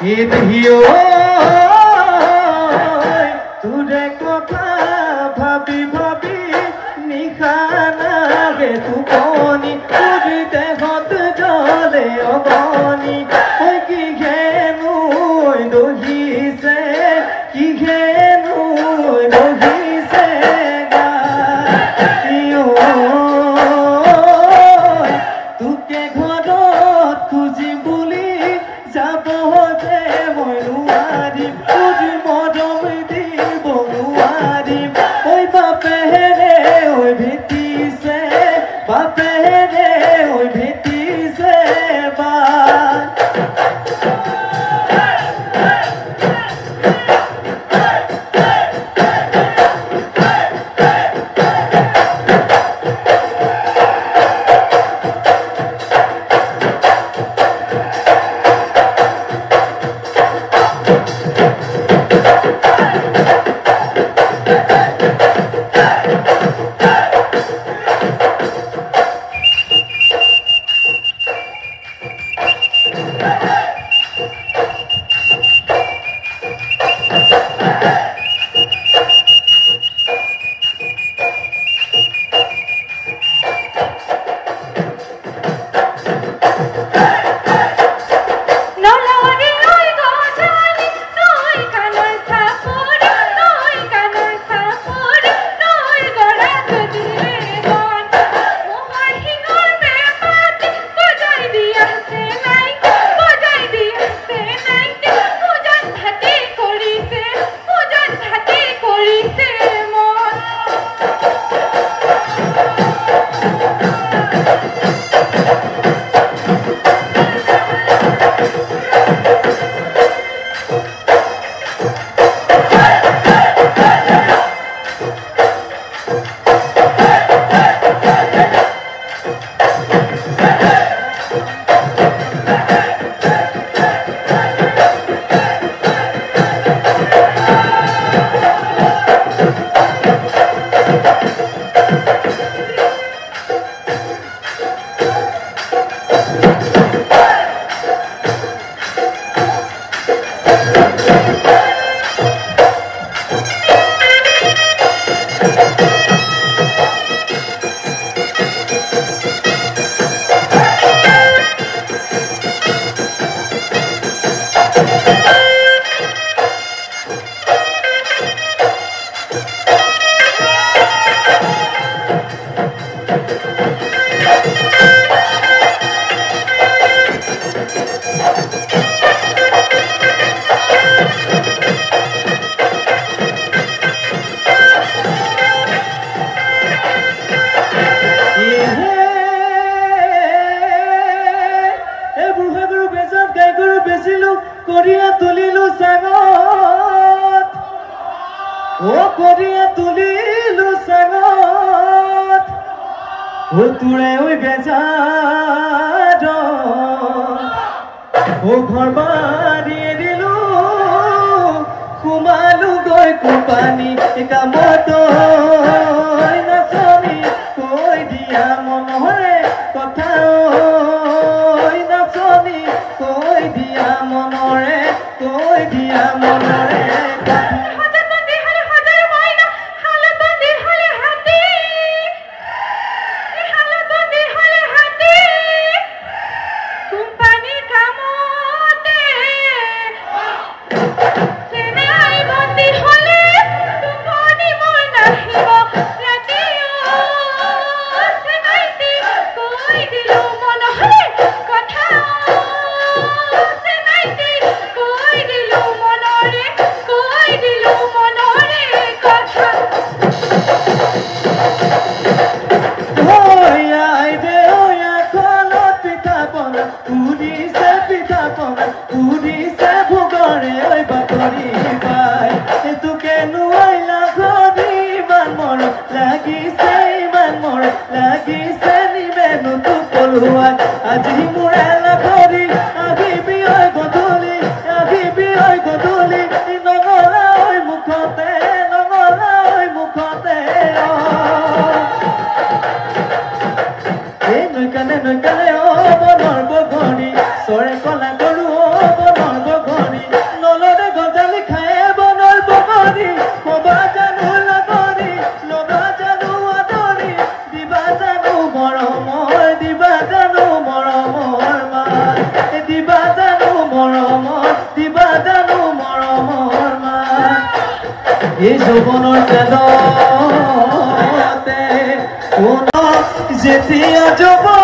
ইদিও তোরে কথা ভাবি ভাবি নিখানা বে তুপনি তোর দেহত জলে অগনি ওই কি ঘেনু দহিছে কি ঘেনু দহিছে গা তোকে ঘৰত খুঁজি বুলি যাব যে মই নোৱাৰিম তোৰ মৰম দিব নোৱাৰিম ঐ বাপেৰে ঐ ভেটিছে বাপেৰে ঐ ভেটিছে বা কৰিয়া তুলিলু সাগত ও কৰিয়া তুলিলু সাগত ও তুৰে ওই বেজাৰ ও ঘৰ বাড়িয়ে দিলু কুমালু গৈ কোপানি কামত নাচনি কৈ দিয়া মনৰে কথা নাচনি কৈ দিয়া মনৰে কৈ দিয়া মনৰে Bye. যেতে যাব